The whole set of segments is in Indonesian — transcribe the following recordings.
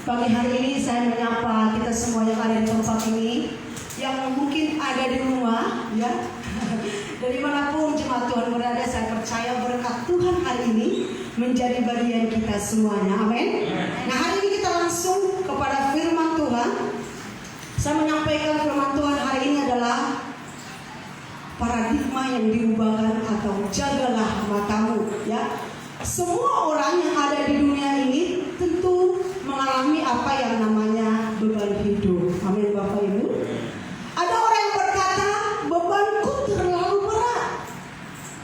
Pagi hari ini saya menyapa kita semua yang ada di tempat ini, yang mungkin ada di rumah, ya. Dari manapun jemaat Tuhan berada, saya percaya berkat Tuhan hari ini menjadi bagian kita semuanya. Amin. Nah, hari ini kita langsung kepada firman Tuhan. Saya menyampaikan firman Tuhan hari ini adalah paradigma yang diubahkan atau jagalah matamu, ya. Semua orang yang ada di dunia ini tentu mengalami apa yang namanya beban hidup. Amin, Bapak Ibu. Ada orang yang berkata, bebanku terlalu berat,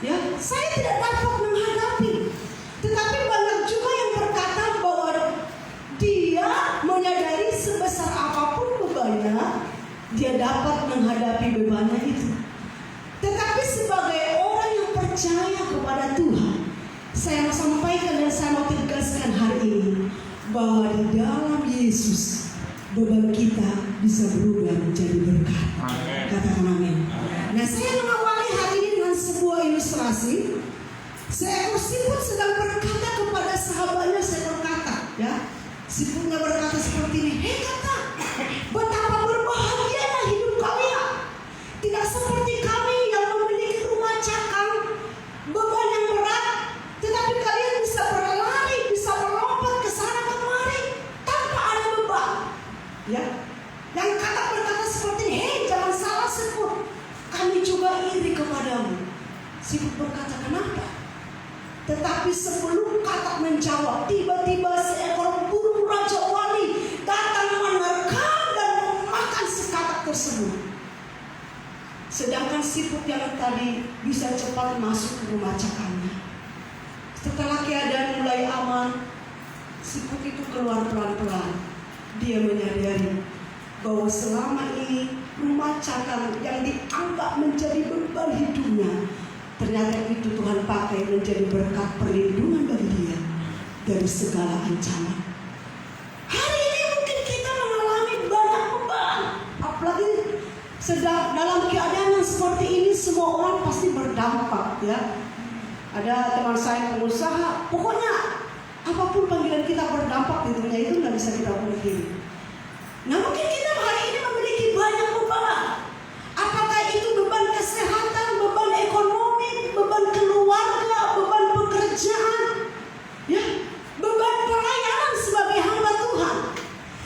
ya, saya tidak dapat menghadapi. Tetapi banyak juga yang berkata bahwa dia menyadari sebesar apapun bebannya, dia dapat menghadapi bebannya itu. Tetapi sebagai orang yang percaya kepada Tuhan, saya mau sampaikan dan saya mau tegaskan hari ini bahwa di dalam Yesus beban kita bisa berubah menjadi berkat. Katakan amin. Nah, saya mengawali hari ini dengan sebuah ilustrasi. Seekor siput sedang berkata kepada sahabatnya, saya berkata, ya, siputnya berkata seperti ini, hei kata, betapa berbahagianya hidup kalian. Tidak seperti kami yang memiliki rumah cakang, beban yang berat, tetapi kalian bisa berlari, bisa melompat ke sana kemari tanpa ada beban. Ya, yang berkata seperti ini, hei jangan salah siput, kami juga iri kepadamu. Siput berkata, kenapa? Tetapi sebelum kata menjawab, tiba-tiba seekor burung raja wali datang menerkam dan memakan sekatak tersebut. Sedangkan siput yang tadi bisa cepat masuk ke rumah cakangnya. Setelah keadaan mulai aman, siput itu keluar pelan-pelan. Dia menyadari bahwa selama ini rumah cakang yang dianggap menjadi beban hidupnya, ternyata itu Tuhan pakai menjadi berkat perlindungan bagi dia dari segala ancaman. Hari ini mungkin kita mengalami banyak beban, apalagi sedang dalam keadaan yang seperti ini, semua orang pasti berdampak, ya. Ada teman saya pengusaha, pokoknya apapun panggilan kita berdampak di dunia itu nggak bisa kita pungkiri. Nah, mungkin kita hari ini memiliki banyak beban. Apakah itu beban kesehatan, beban ekonomi, beban keluarga, beban pekerjaan, ya, beban pelayanan sebagai hamba Tuhan.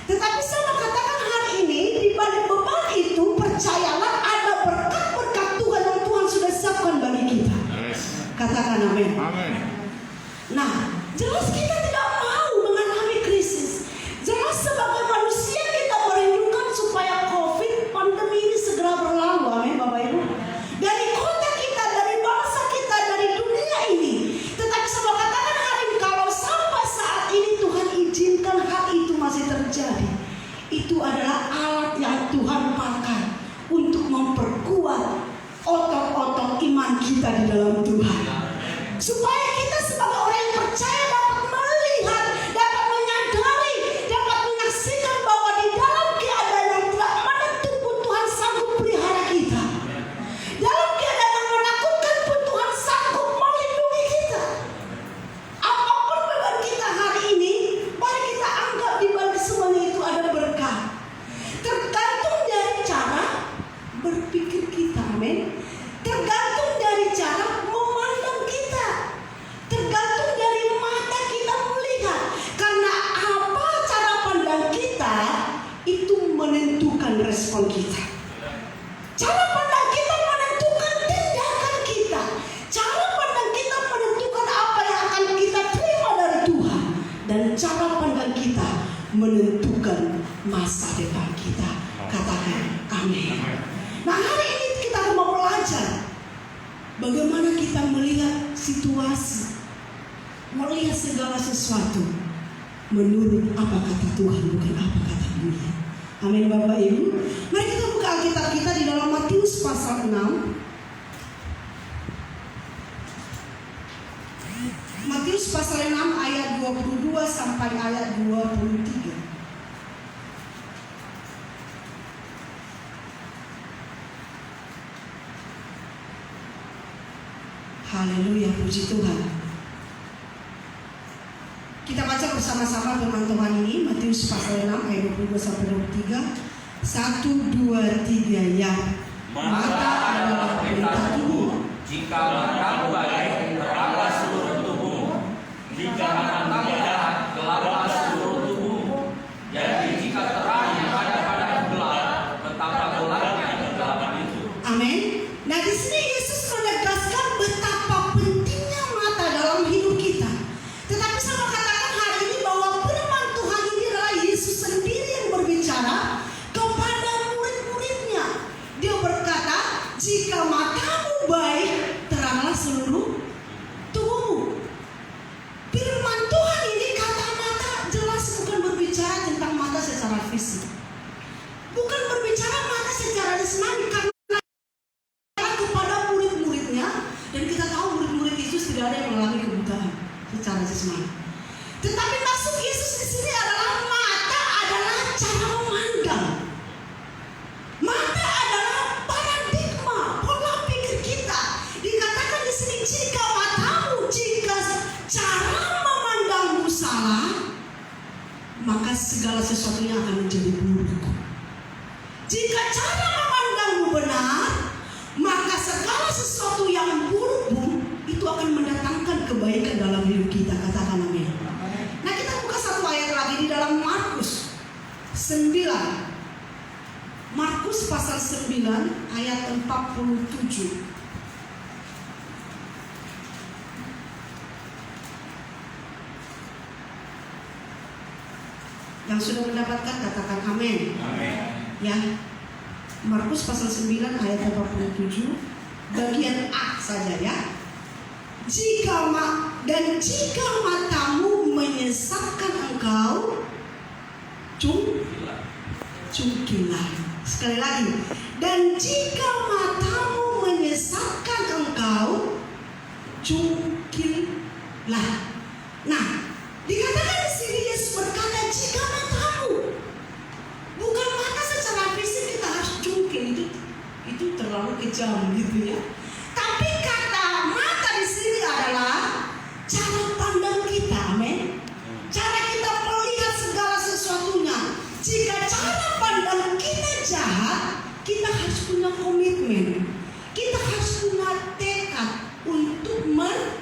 Tetapi saya mau katakan hari ini, di balik beban itu, percayalah ada berkat-berkat Tuhan yang Tuhan sudah siapkan bagi kita. Katakan amin. Nah, jelas kita tidak mau mengalami krisis. Jelas sebagai manusia kita merindukan supaya COVID pandemi ini segera berlalu. Amin, Bapak otot-otot iman kita di dalam Tuhan. Supaya kita sebagai orang yang percaya dapat melihat, dapat menyadari, dapat menyaksikan bahwa di dalam keadaan yang tidak menentu pun Tuhan sanggup pelihara kita. Dalam keadaan yang menakutkan pun Tuhan sanggup melindungi kita. Apapun beban kita hari ini, mari kita anggap di balik semuanya itu ada berkah. Tergantung dari cara berpikir kita, amin. Tergantung dari cara memandang kita. Tergantung dari mata kita melihat. Karena apa cara pandang kita itu menentukan respon kita. Cara pandang kita menentukan tindakan kita. Cara pandang kita menentukan apa yang akan kita terima dari Tuhan. Dan cara pandang kita menentukan masa depan kita. Katakan amin. Nah, hari ini kita mau belajar bagaimana kita melihat situasi, melihat segala sesuatu menurut apa kata Tuhan, bukan apa kata dunia. Amin Bapak Ibu. Mari kita buka Alkitab kita di dalam Matius pasal 6. Matius pasal 6 ayat 22 sampai ayat 23. Haleluya, puji Tuhan. Kita baca bersama-sama firman Tuhan ini, Matius pasal 6 ayat 22 sampai 23. 1, 2, 3 ya. Mata adalah perintah tubuh. Jika matamu baik, teranglah seluruh tubuhmu. Jika matamu jahat, gelaplah seluruh tubuhmu. Jadi jika terang yang ada padamu gelap, betapa gelapnya kegelapan itu. Amin. Nah, di sini Yesus menegaskan betapa pentingnya mata dalam hidup kita. Tetapi saya mau katakan hari ini bahwa firman Tuhan ini adalah Yesus sendiri yang berbicara kepada murid-muridnya. Dia berkata, jika matamu baik, teranglah seluruh tubuhmu. Firman Tuhan ini kata mata jelas bukan berbicara tentang mata secara fisik. Bukan berbicara mata secara jasmani, karena kepada murid-muridnya, dan kita tahu murid-murid Yesus tidak ada yang mengalami kebutaan secara jasmani. Tetapi maksud Yesus di sini adalah mata adalah cara memandang. Mata adalah paradigma, pola pikir kita. Dikatakan di sini jika matamu, jika cara memandangmu salah, maka segala sesuatunya akan menjadi buruk. Jika cara memandangmu benar, maka segala sesuatu yang buruk pun itu akan mendatangkan kebaikan dalam hidup kita. Katakan amin. Nah, kita buka satu ayat lagi di dalam Markus 9. Markus pasal 9 ayat 47. Yang sudah mendapatkan katakan amin. Amin. Ya. Markus pasal 9 ayat 47 bagian A saja ya. Jika matamu menyesatkan engkau, cungkilah. Sekali lagi. Dan jika matamu menyesatkan engkau, cungkilah. Nah, dikatakan di sini Yesus berkata jika matamu, bukan mata secara fisik kita harus cungkil, itu terlalu kejam gitu ya. Tapi kata mata di sini adalah cara pandang kita, amin. Cara kita melihat segala sesuatunya. Jika cara pandang kita jahat, kita harus punya komitmen. Kita harus punya tekad untuk mencungkil.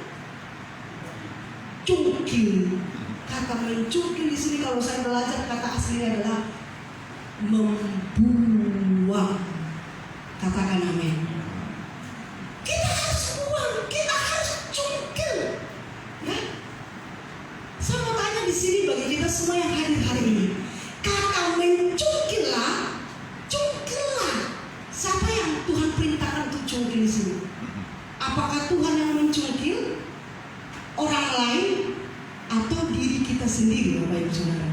Kata mencungkil di sini kalau saya belajar kata aslinya adalah membuang. Katakan amin. Kita harus buang, kita harus cungkil. Ya. Saya mau tanya di sini bagi kita semua yang hadir hari ini. Kata mencungkillah, cungkillah. Siapa yang Tuhan perintahkan untuk cungkil di sini? Apakah Tuhan yang mencungkil? Orang lain atau diri kita sendiri, Bapak Ibu Saudara?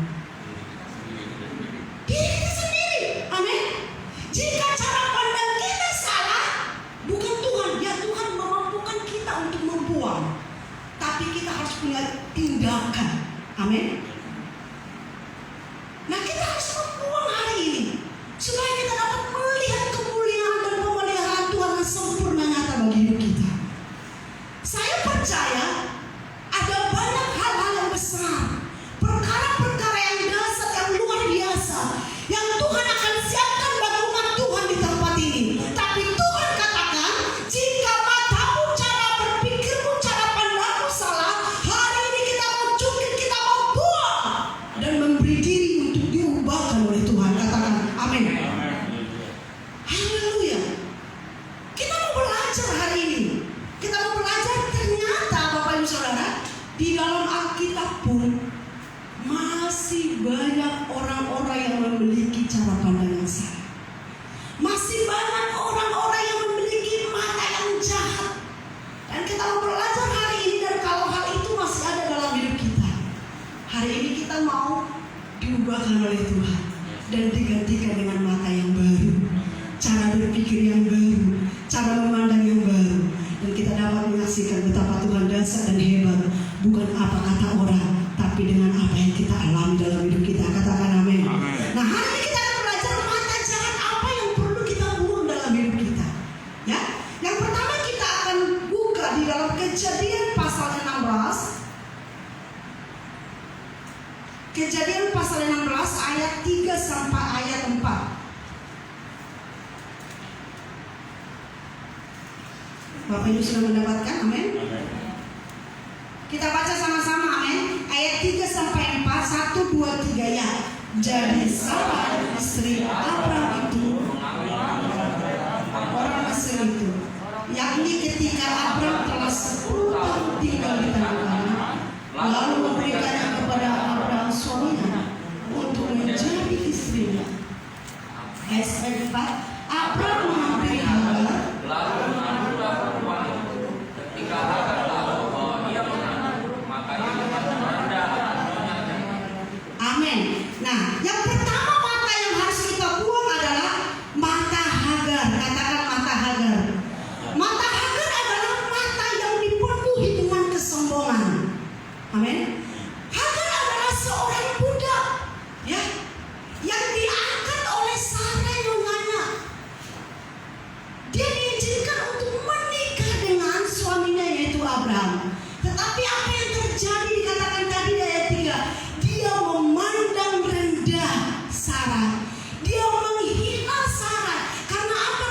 Diri kita sendiri, amin. Jika cara pandang kita salah, bukan Amin. Nah, kita harus membuang hari ini supaya kita dapat melihat kemuliaan dan pemeliharaan Tuhan yang sempurna nyata bagi hidup kita. Saya percaya ada banyak hal-hal yang besar, perkara-perkara yang dasar, yang luar biasa, yang Tuhan akan siapkan bagi umat Tuhan di tempat ini. Tapi Tuhan katakan, jika matamu, cara berpikirmu, cara pandangmu salah, hari ini kita mau cungkit, kita mau buang dan memberi diri untuk diubahkan oleh Tuhan. Katakan amin. Haleluya. Kita mau belajar hari ini. Kita mau belajar ternyata Bapak Ibu Saudara, di dalam Alkitab pun masih banyak orang-orang yang memiliki cara pandang yang salah. Masih banyak orang-orang yang memiliki mata yang jahat. Dan kita mau belajar hari ini, dan kalau hal itu masih ada dalam hidup kita, hari ini kita mau diubahkan oleh Tuhan dan digantikan dengan mata yang baru, cara berpikir yang baru, cara memandang yang baru. Dan kita dapat menyaksikan betapa Tuhan dahsyat dan hebat, bukan apa kata orang, tapi dengan apa yang kita alami dalam hidup kita. Katakan amin. Nah, hari ini kita akan belajar mata jahat apa yang perlu kita buang dalam hidup kita. Ya, yang pertama kita akan buka di dalam Kejadian pasal 16. Kejadian pasal 16 ayat 3 sampai ayat 4. Bapak Ibu sudah mendapatkan? Amin. Kita baca sama-sama, amin. Ayat 3 sampai 4, 1, 2, 3 ya. Jadi Sarai istri Abram itu orang Mesir itu, yakni ketika Abram telah 10 tahun tinggal di tanah, lalu memberikannya kepada Abram suaminya untuk menjadi istrinya. Ayat 4, Abram mengambil Hagar, lalu menandulah perempuan itu. Ketika Hagar tahu bahwa ia mengandung, maka ia menanda anaknya. amin. Nah, yang pertama mata yang harus kita buang adalah mata Hagar. Katakan mata Hagar. Mata Hagar adalah mata yang dipenuhi dengan kesombongan. Amin. Hagar adalah seorang budak, ya, yang diangkat oleh Sarai nyonganya. Dia diizinkan untuk menikah dengan suaminya yaitu Abraham. Tetapi apa yang terjadi dikatakan tadi di ayat 3, dia memandang rendah Sarai. Dia menghina Sarai. Karena apa?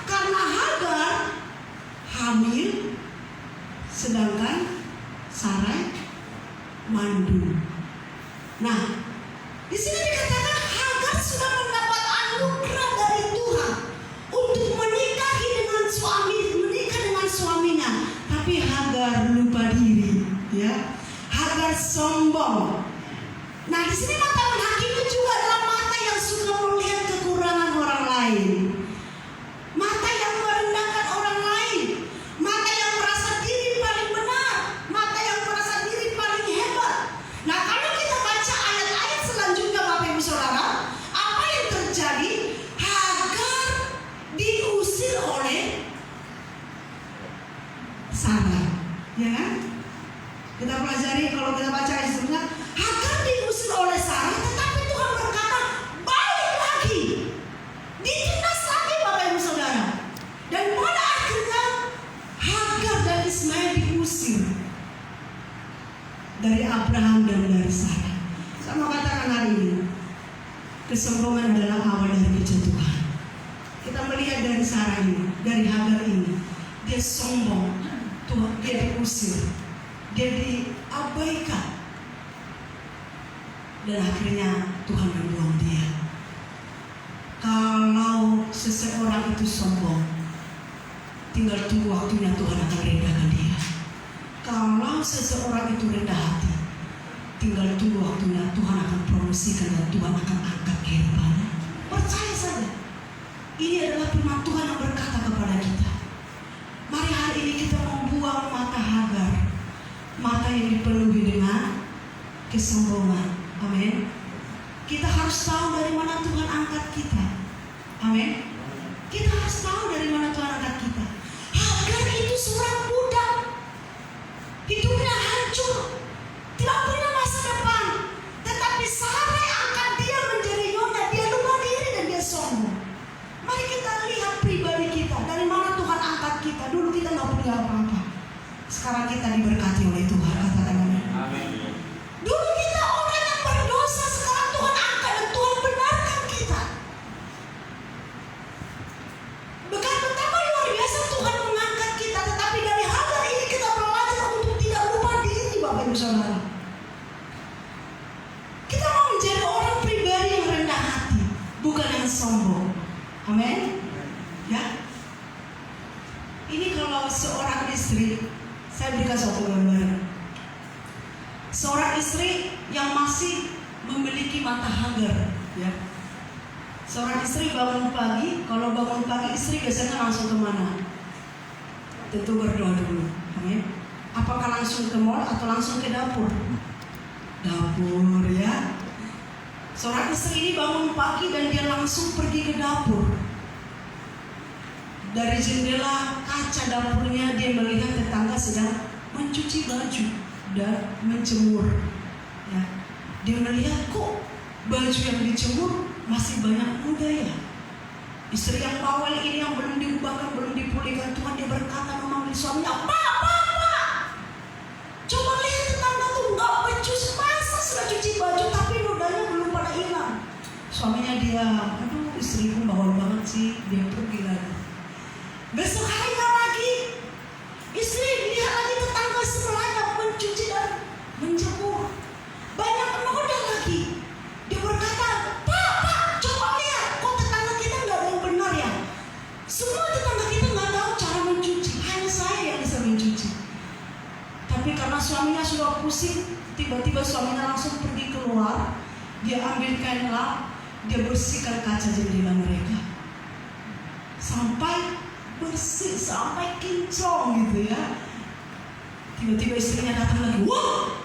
Karena Hagar hamil, sedangkan Sarai mandul. Nah, di sini dikatakan Hagar sudah mendapat anugerah dari Tuhan untuk menikah dengan suaminya, tapi Hagar lupa diri, ya. Hagar sombong. Nah, di sini mata menghakimi juga adalah mata yang suka melihat kekurangan orang lain, mata yang merendahkan orang lain, mata yang merasa diri paling benar, mata yang merasa diri paling hebat. Nah, kalau kita baca ayat-ayat selanjutnya Bapak Ibu Saudara, apa yang terjadi? Hagar diusir oleh Sarai, ya kan? Kita pelajari kalau kita baca ayat sebelumnya, Hagar diusir oleh Sarai, tetapi Tuhan berkata, balik lagi, ditindas lagi Bapak Ibu Saudara. Dan pada akhirnya Hagar dan Ismail diusir dari Abraham dan dari Sarai. Saya mau katakan hari ini, kesombongan adalah awal dari kejatuhan. Kita melihat dari Sarai ini, dari Hagar ini, dia sombong, Tuhan, dia diusir, dia diabaikan, dan akhirnya Tuhan membuang dia. Kalau seseorang itu sombong, tinggal tunggu waktunya Tuhan akan rendahkan dia. Kalau seseorang itu rendah hati, tinggal tunggu waktunya Tuhan akan promosikan dan Tuhan akan angkat kehidupannya. Percaya saja. Ini adalah firman Tuhan yang berkata kepada kita. Mari hari ini kita membuang mata Hagar, mata yang dipenuhi dengan kesombongan. Amin. Kita harus tahu dari mana Tuhan angkat kita. Amin. Kita harus tahu dari mana Tuhan angkat kita. Hagar itu seorang budak, hidupnya hancur, tidak punya masa kita nggak punya apa-apa. Sekarang kita diberkati oleh Tuhan. Katakan amin. Amin. Dulu kita orang yang berdosa, sekarang Tuhan angkat dan Tuhan benarkan kita. Betapa luar biasa Tuhan mengangkat kita. Tetapi dari Hagar ini kita belajar untuk tidak lupa diri, Bapak Ibu Saudara. Kita mau menjadi orang pribadi yang rendah hati, bukan yang sombong. Amin. Ya. Ini kalau seorang istri, saya berikan suatu gambaran. Seorang istri yang masih memiliki mata Hagar, ya. Seorang istri bangun pagi, kalau bangun pagi istri biasanya langsung kemana? Tentu berdoa dulu, amin. Apakah langsung ke mall atau langsung ke dapur? Dapur, ya. Seorang istri ini bangun pagi dan dia langsung pergi ke dapur. Dari jendela kaca dapurnya dia melihat tetangga sedang mencuci baju dan menjemur. Ya. Dia melihat kok baju yang dijemur masih banyak noda ya. Istri yang bawel ini yang belum diubahkan, belum dipulihkan, Tuhan dia berkata memanggil suaminya, Pak, coba lihat tetangga tuh nggak becus, masa sudah cuci baju tapi nodanya belum pada hilang. Suaminya diam, aduh istriku bawel banget sih, dia pergi lagi. Besok harinya lagi, istri lihat lagi tetangga sebelahnya mencuci dan menjemur. Banyak noda lagi. Dia berkata, Pak, coba lihat, kok tetangga kita nggak ada yang benar ya? Semua tetangga kita nggak tahu cara mencuci, hanya saya yang bisa mencuci. Tapi karena suaminya sudah pusing, tiba-tiba suaminya langsung pergi keluar. Dia ambil kain lap, dia bersihkan kaca jendela mereka. Sampai bersih, sampai kinclong gitu ya. Tiba-tiba istrinya datang lagi, wah,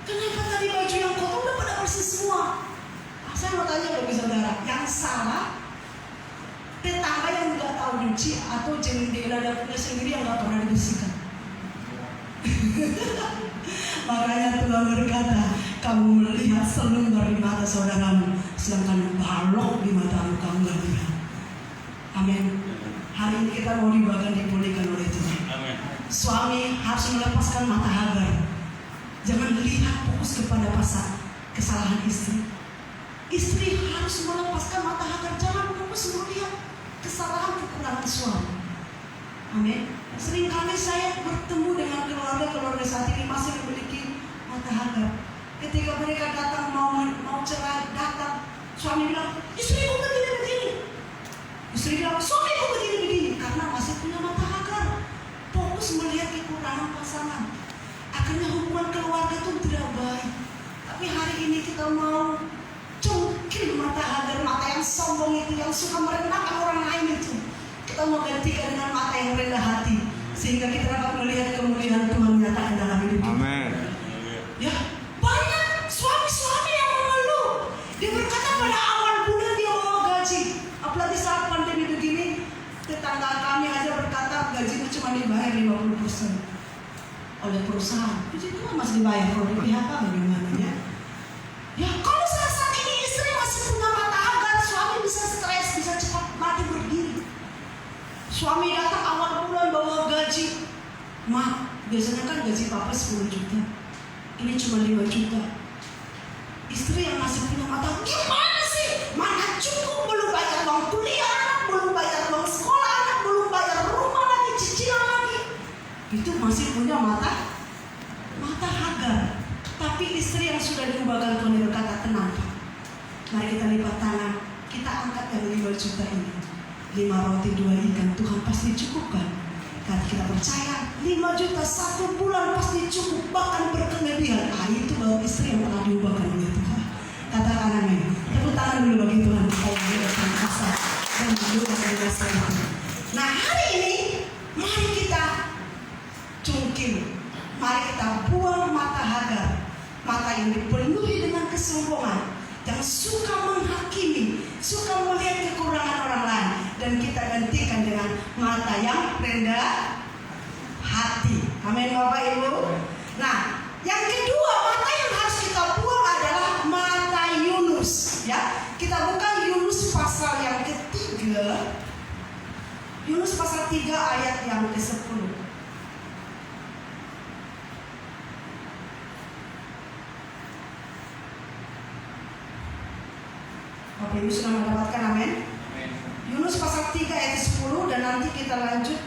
kenapa tadi baju yang kotor udah pada bersih semua? Saya mau tanya bagi saudara, yang salah tetangga yang nggak tahu nyuci atau jendela dapurnya sendiri yang nggak pernah dibersihkan? Makanya Tuhan berkata, kamu melihat selum dari mata saudaramu, sedangkan balok di matamu kamu nggak lihat. Amin. Hari ini kita mau bahkan dipulihkan oleh Tuhan. Amin. Suami harus melepaskan mata Hagar. Jangan lihat fokus kepada kesalahan istri. Istri harus melepaskan mata Hagar. Jangan fokus melihat kesalahan kekurangan suami. Amin. Seringkali saya bertemu dengan keluarga saat ini masih memiliki mata Hagar. Ketika mereka datang mau cerai, datang, suami bilang, istriku begini. Istri bilang, suamiku begini. Karena masih punya mata Hagar, fokus melihat kekurangan pasangan. Akhirnya hubungan keluarga itu tidak baik. Tapi hari ini kita mau cungkil mata Hagar, mata yang sombong itu, yang suka merendahkan orang lain itu. Kita mau gantikan dengan mata yang rendah hati, sehingga kita dapat melihat kemuliaan Tuhan nyata dalam hidup kita. Amin. Ya, banyak suami-suami yang mengeluh. Dia berkata pada awal bulan dia mau gaji. Apalagi saat pandemi begini, tetangga kami aja berkata gajinya cuma dibayar 50% oleh perusahaan. Jadi itu masih dibayar oleh pihak kami gimana ya? Ya, kalau saat ini istri masih punya mata Hagar, suami bisa stres, bisa cepat mati berdiri. Suami datang awal bulan bawa gaji. Mak, biasanya kan gaji papa 10 juta. Ini cuma 5 juta. Istri yang masih punya mata, gimana sih? Mana cukup, belum bayar uang kuliah anak, belum bayar uang sekolah anak, belum bayar rumah lagi, cicilan lagi. Itu masih punya mata Hagar. Tapi istri yang sudah diubahkan Tuhan berkata, tenang Pak, mari kita lipat tangan, kita angkat yang 5 juta ini. 5 roti 2 ikan, Tuhan pasti cukupkan. Karena kita percaya 5 juta 1 bulan pasti cukup, bahkan berkelebihan. Itu baru istri yang telah diubahkan oleh Tuhan. Katakan amin. Tepuk tangan dulu bagi Tuhan. Dan juga nah hari ini mari kita cungkil, mari kita buang mata Hagar, mata yang dipenuhi dengan kesombongan, yang suka menghakimi, suka melihat kekurangan orang lain, dan kita gantikan dengan mata yang rendah hati. Amin Bapak Ibu. Nah, yang kedua mata yang harus kita buang adalah mata Yunus. Ya, kita buka Yunus pasal yang ketiga. Yunus pasal 3 ayat yang ke-10. Bapak Ibu sudah mendapatkan, amin? Yunus pasal 3 ayat 10, dan nanti kita lanjut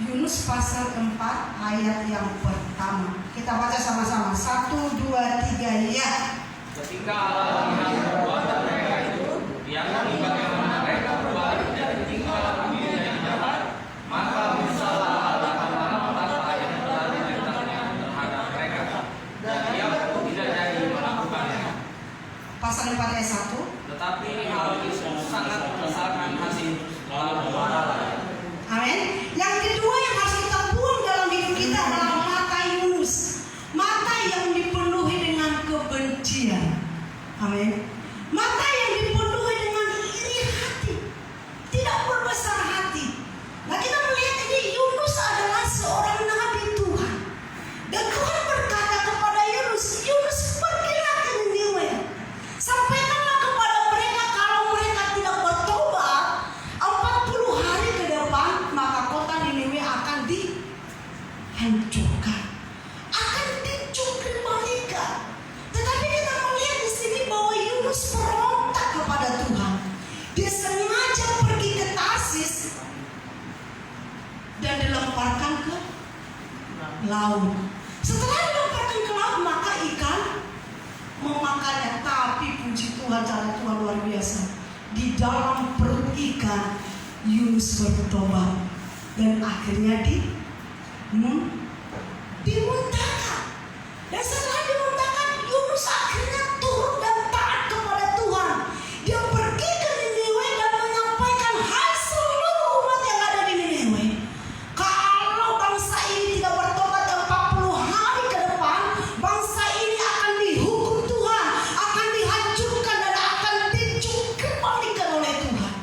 Yunus pasal 4 ayat yang pertama. Kita baca sama-sama. 1, 2, 3, ya. Ketika Allah melihat perbuatan mereka itu, yakni bagaimana mereka berbuat dan tinggal dunia yang jahat, maka bersalah Allah akan apa yang telah diperintahnya terhadap mereka, dan ia pun tidak jadi melakukannya. Pasal 4 ayat 1. Tetapi hal itu sangat menyesalkan hati lalu Allah. Amin. Yang kedua yang harus kita buang dalam hidup kita adalah mata Yunus. Mata yang dipenuhi dengan kebencian. Amin. Mata yang dipenuhi dengan iri hati, tidak berbesar hati. Nah, kita melihat ini Yunus adalah seorang nabi Tuhan. Dan Tuhan berkata kepada Yunus, Yunus, pergilah ke Niniwe. Sampaikanlah kepada mereka kalau mereka tidak bertobat 40 hari ke depan, maka kota Niniwe akan dihancurkan, akan dicungkil balikan. Tetapi kita melihat di sini bahwa Yunus berontak kepada Tuhan. Dia sengaja pergi ke Tarsis dan dilemparkan ke laut. Setelah dilemparkan ke laut, maka ikan memakannya. Tapi puji Tuhan, cara Tuhan luar biasa. Di dalam perut ikan Yunus bertobat dan akhirnya dimuntahkan. Dan setelah dimuntahkan, Yunus akhirnya turun dan taat kepada Tuhan. Dia pergi ke Niniwe dan menyampaikan, hai seluruh umat yang ada di Niniwe, kalau bangsa ini tidak bertobat 40 hari ke depan, bangsa ini akan dihukum Tuhan, akan dihancurkan dan akan dicungkil balikan oleh Tuhan.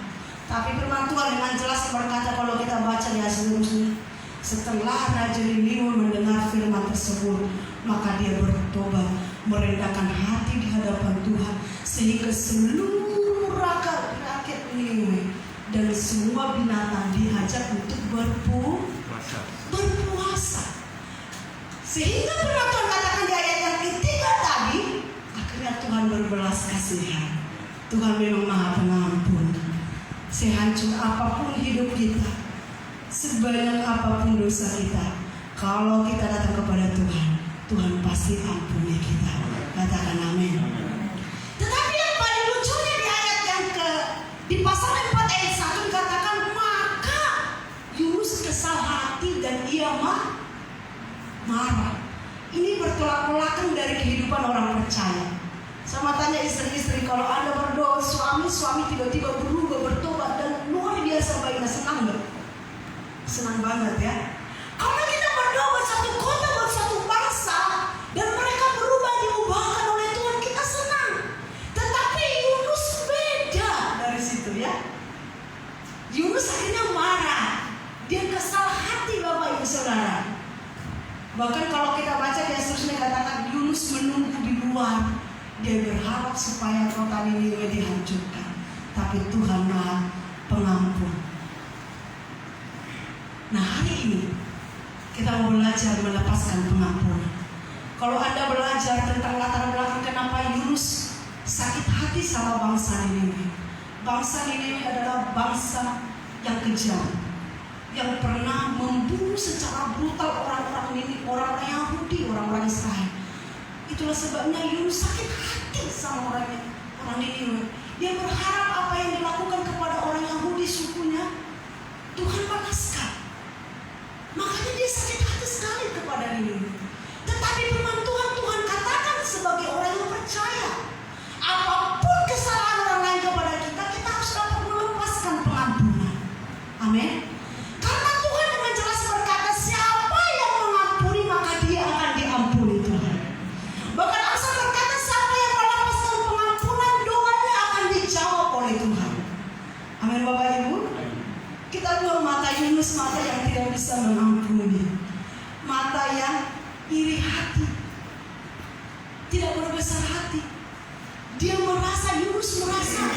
Tapi firman Tuhan dengan jelas berkata, kalau kita baca di seterusnya, setelah Raja Niniwe mendengar firman tersebut, maka dia bertobat, merendahkan hati di hadapan Tuhan, sehingga seluruh rakyat Niniwe dan semua binatang diajak untuk berpuasa. Sehingga firman Tuhan katakan di ayat yang ketiga tadi, akhirnya Tuhan berbelas kasihan. Tuhan memang Maha Pengampun. Sehancur apapun hidup kita, sebanyak apapun dosa kita, kalau kita datang kepada Tuhan, Tuhan pasti ampuni kita. Katakan amin. Tetapi yang paling lucunya di ayat yang di pasal 4 ayat 1 dikatakan, maka Yunus kesal hati dan ia marah. Ini bertolak belakang dari kehidupan orang percaya. Sama tanya istri-istri, kalau Anda berdoa suami tiba-tiba berubah, bertobat dan luar biasa baiknya, senang gak? Senang banget ya. Kalau kita berdoa buat satu kota, buat satu bangsa, dan mereka berubah, diubahkan oleh Tuhan, kita senang. Tetapi Yunus beda dari situ ya. Yunus akhirnya marah. Dia kesal hati, Bapak Ibu Saudara. Bahkan kalau kita baca di seterusnya katakan, Yunus menunggu di luar. Dia berharap supaya kota Niniwe dihancurkan. Tapi Tuhan Maha Pengampun. Nah, hari ini kita mau belajar melepaskan pengampunan. Kalau Anda belajar tentang latar belakang kenapa Yunus sakit hati sama bangsa Niniwe. Bangsa Niniwe adalah bangsa yang kejam, yang pernah membunuh secara brutal orang-orang Yahudi, orang-orang Israel. Itulah sebabnya Yunus sakit hati sama orang Niniwe. Dia berharap apa yang dilakukan kepada orang Yahudi sukunya, Tuhan balaskan. Makanya dia sakit hati sekali kepada Niniwe. Tetapi firman Tuhan katakan sebagai orang yang percaya, apapun kesalahan orang lain kepada kita, kita harus dapat melepaskan pengampunan. Amin. Karena Tuhan dengan jelas berkata, siapa yang mengampuni maka dia akan diampuni Tuhan. Bahkan Amsal berkata, siapa yang melepaskan pengampunan, doanya akan dijawab oleh Tuhan. Amin Bapak Ibu. Kita buang mata Yunus, mata yang tidak bisa mengampuni, mata yang iri hati, tidak berbesar hati. Yunus merasa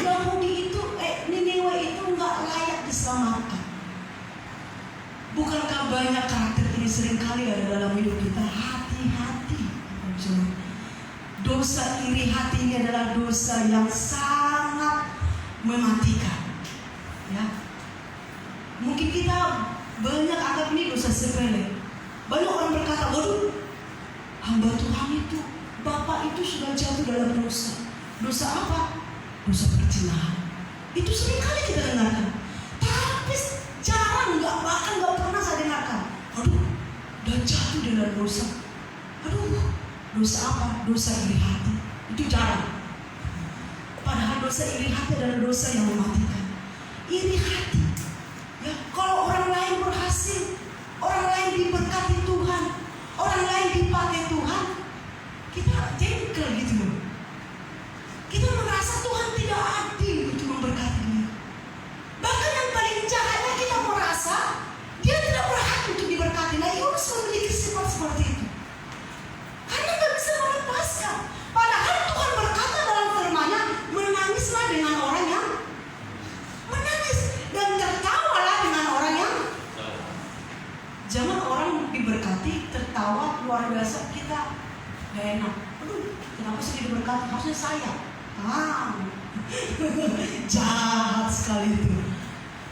Niniwe itu nggak layak diselamatkan. Bukankah banyak karakter ini seringkali ada dalam hidup kita? Hati-hati. Dosa iri hati ini adalah dosa yang sangat mematikan. Ya, mungkin kita banyak anggap ini dosa sepele. Banyak orang berkata, waduh, hamba Tuhan itu, Bapak itu sudah jatuh dalam dosa. Dosa apa? Dosa perzinahan. Itu seringkali kita dengarkan. Tapi jarang, bahkan nggak pernah saya dengarkan. Aduh, udah jatuh dalam dosa. Aduh, dosa apa? Dosa iri hati. Itu jarang. Padahal dosa iri hati adalah dosa yang mematikan. Iri hati. Ya, kalau orang lain berhasil, orang lain diberkati Tuhan, orang lain dipakai Tuhan, kita jengkel gitu loh. Kita merasa Tuhan tidak adil untuk memberkati dia. Bahkan yang paling jahatnya kita merasa dia tidak berhak untuk diberkati. Nah, Yunus memiliki sifat seperti itu. Karena nggak bisa melepaskan. Padahal Tuhan berkata dalam firman-Nya, menangislah dengan orang yang menangis dan tertawalah dengan orang yang. Jangan orang diberkati tertawa luar biasa, kita gak enak. Aduh, kenapa sih diberkati? Harusnya saya. Jahat sekali itu.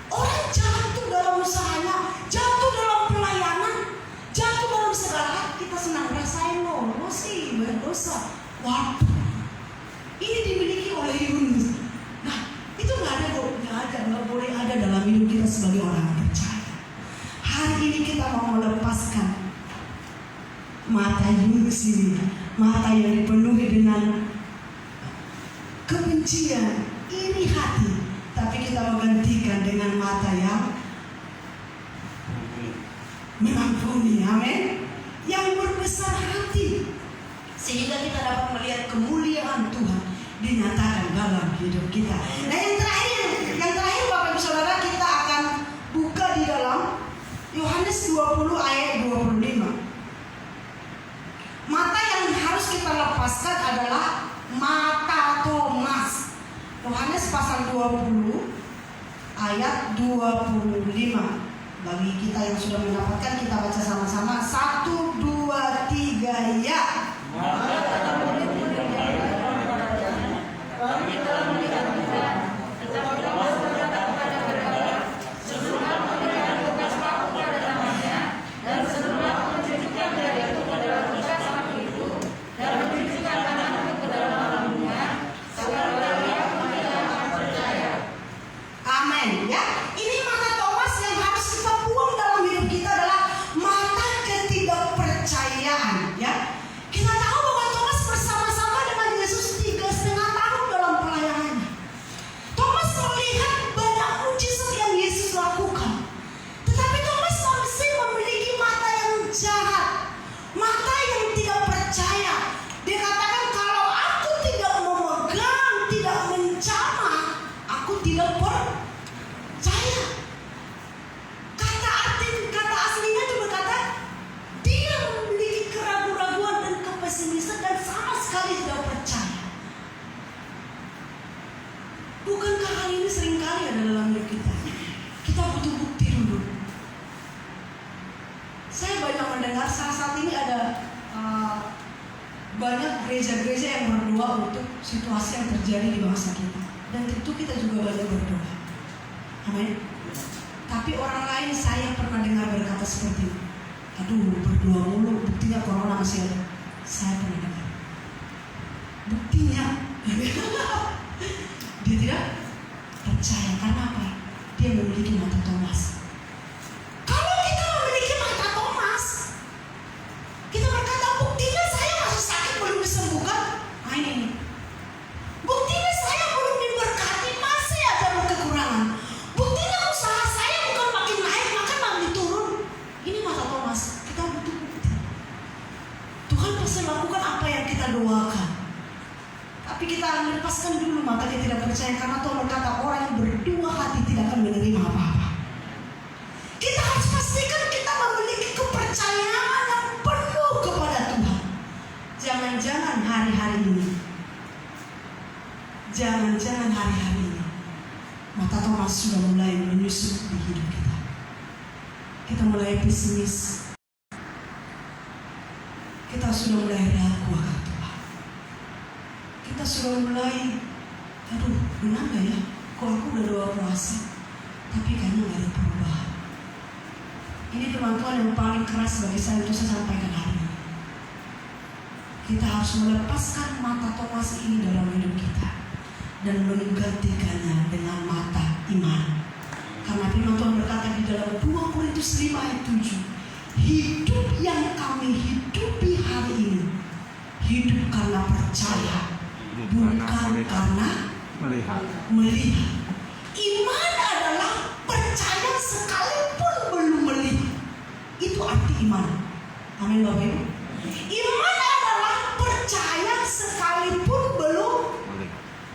Orang jatuh dalam usahanya, jatuh dalam pelayanan, jatuh dalam segala hal, kita senang rasain loh sih berdosa. Wah, ini dimiliki oleh Yunus. Nah, itu nggak boleh ada dalam hidup kita sebagai orang yang percaya. Hari ini kita mau melepaskan mata Yunus ini, mata yang dipenuhi dengan kebencian, iri hati, tapi kita menggantikan dengan mata yang mengampuni, amin, yang berbesar hati, sehingga kita dapat melihat kemuliaan Tuhan dinyatakan dalam hidup kita. Nah, yang terakhir Bapak Ibu Saudara, kita akan buka di dalam Yohanes 20 ayat 25. Mata yang harus kita lepaskan adalah mata Thomas. Yohanes pasal 20 ayat 25. Bagi kita yang sudah mendapatkan, kita baca sama-sama. 1, 2, 3, ya. Banyak gereja-gereja yang berdoa untuk situasi yang terjadi di bangsa kita, dan tentu kita juga banyak berdoa. Amin. Tapi orang lain saya pernah dengar berkata seperti ini, aduh berdoa mulu, buktinya corona masih ada. Saya pernah dengar, buktinya dia tidak percaya. Karena apa? Dia memiliki mata Thomas. Kalau kita memiliki mata Thomas, kita berkata buktinya saya masih sakit belum disembuhkan. Nah ini buktinya saya belum diberkati, masih ada kekurangan. Buktinya usaha saya bukan makin naik, makan makin turun. Ini mata Thomas. Kita butuh bukti. Tuhan pasti lakukan apa yang kita doakan. Tapi kita lepaskan dulu mata kita tidak percaya, karena Tuhan berkata orang yang berdua hati tidak akan menerima apa-apa. Kita harus pastikan kita memiliki kepercayaan yang penuh kepada Tuhan. Jangan-jangan hari-hari ini, mata Thomas sudah mulai menyusup di hidup kita. kita mulai pesimis. Kita sudah mulai ragu akan Tuhan. Kita sudah mulai, aduh, benar gak ya? Kok aku udah doa puasa, tapi kayaknya gak ada perubahan. Ini firman Tuhan yang paling keras bagi saya untuk saya sampaikan hari ini. Kita harus melepaskan mata Thomas ini dalam hidup kita dan menggantikannya dengan mata iman. Karena firman Tuhan berkata di dalam 2 Korintus 5 ayat 7, hidup yang kami hidupi hari ini, hidup karena percaya, bukan karena melihat. Iman adalah percaya sekalipun belum melihat. Itu arti iman. Amin Bapak Ibu. Iman adalah percaya sekalipun belum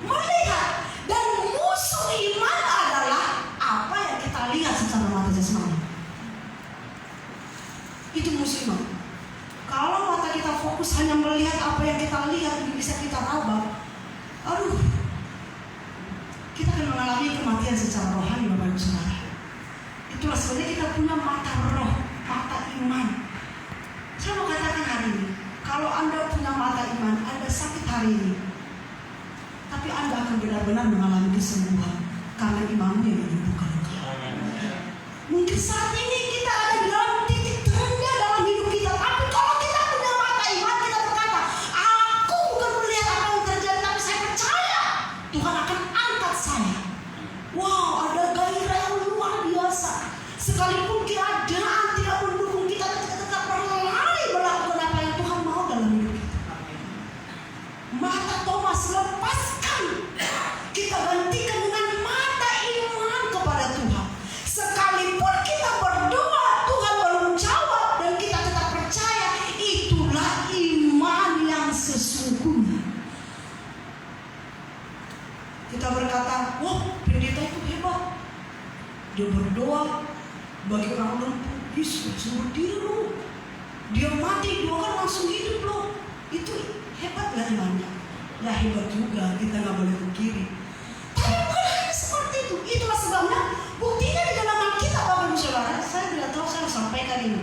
melihat. Dan musuh iman adalah apa yang kita lihat secara mata jasmani. Itu musuh iman. Kalau mata kita fokus hanya melihat apa yang kita lihat, bisa kita raba, aduh, kita akan mengalami kematian secara rohani, Bapak Ibu Saudara. Itulah sebenarnya kita punya mata roh, mata iman. Saya mau katakan hari ini, kalau Anda punya mata iman, Anda sakit hari ini, tapi Anda akan benar-benar mengalami kesembuhan karena imanmu yang menyembuhkan engkau. Mungkin saat ini kita ada di dalam titik terendah dalam hidup kita, tapi kalau kita punya mata iman, kita berkata, aku bukan melihat apa yang terjadi, tapi saya percaya Tuhan akan angkat saya. Wow, ada gairah yang luar biasa. Sekalipun keadaan tidak mendukung kita, kita tetap berlari melakukan apa yang Tuhan mau dalam hidup kita. Mata Thomas lepaskan, kita gantikan dengan mata iman kepada Tuhan. Sekalipun kita berdoa, Tuhan belum jawab, dan kita tetap percaya, itulah iman yang sesungguhnya. Kita berkata, wah, pendeta itu hebat. Dia berdoa bagi orang lumpuh, Yesus sembuh diri loh. Dia mati 2 kali langsung hidup loh. Itu hebat gak imannya? Ya hebat juga, kita gak boleh kiri. Tapi bukan hanya seperti itu. Itulah sebabnya buktinya di dalam Alkitab, Bapak Ibu Saudara. Saya tidak tahu saya sampaikan ini.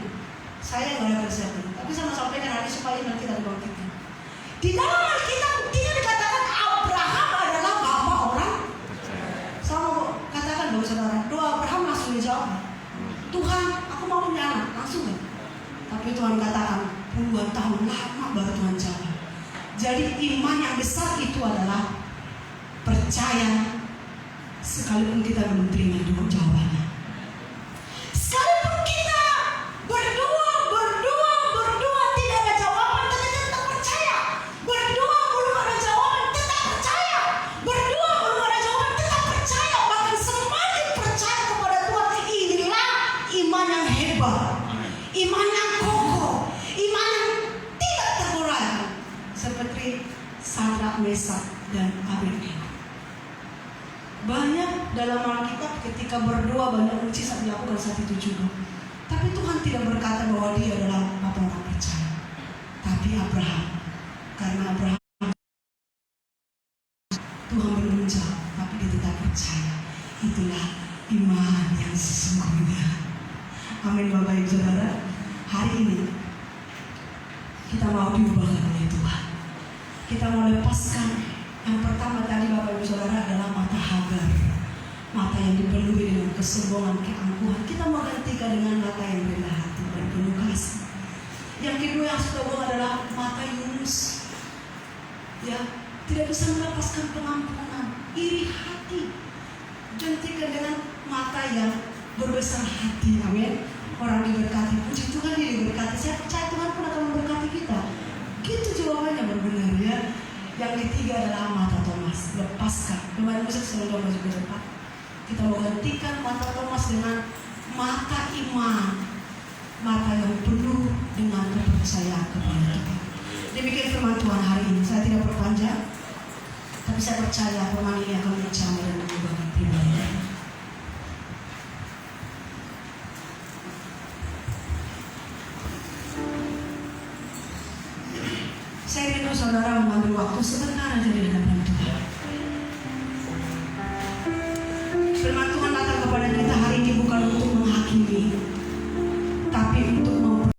Saya gak ada persiapan, tapi saya mau sampaikan hari ini supaya kita dibangkitkan. Di dalam Alkitab buktinya dikatakan Abraham adalah bapa orang. Saya mau katakan Bapak Saudara, doa Abraham langsung dijawab. Tuhan, aku mau punya anak, langsung kan? Tapi Tuhan katakan puluhan tahun lama baru Tuhan jawab. Jadi iman yang besar itu adalah percaya sekalipun kita belum terima dulu jawabannya. Sekalipun kita berdoa tidak ada jawaban, tapi tetap percaya. Berdoa belum ada jawaban, tetap percaya. Berdoa belum ada jawaban, tetap percaya. Bahkan semakin percaya kepada Tuhan, inilah iman yang hebat, iman yang kokoh, iman yang tidak tergoyahkan, seperti Sadrak, Mesak, dan Abednego. Banyak dalam Alkitab ketika berdoa banyak mujizat dilakukan saat itu juga. Tapi Tuhan tidak berkata bahwa dia adalah bapa orang percaya. Tapi Abraham, karena Abraham Tuhan belum menjawab, tapi dia tetap percaya. Itulah iman yang sesungguhnya. Amin Bapak Ibu Saudara. Hari ini kita mau diubahkan oleh Tuhan. Kita mau lepaskan. Yang pertama tadi Bapak Ibu Saudara adalah mata Hagar, mata yang dipenuhi dengan kesombongan, keangkuhan. Kita mau gantikan dengan mata yang rendah hati dan penuh kasih. Yang kedua yang sudah buang adalah mata Yunus, ya, tidak bisa melepaskan pengampunan, iri hati. Gantikan dengan mata yang berbesar hati. Amin. Orang diberkati, puji Tuhan dia diberkati. Saya percaya Tuhan pun akan memberkati kita. Gitu jawabannya benar ya. Yang ketiga adalah mata Thomas, lepaskan. Kemarin musik selalu maju ke depan. Kita mau gantikan mata Thomas dengan mata iman, mata yang penuh dengan kepercayaan kepada Tuhan. Demikian firman Tuhan hari ini. Saya tidak berpanjang, tapi saya percaya firman ini akan menjamah dan mengubahkan pribadi. Saya rindu saudara mengambil waktu sebentar aja di hadapan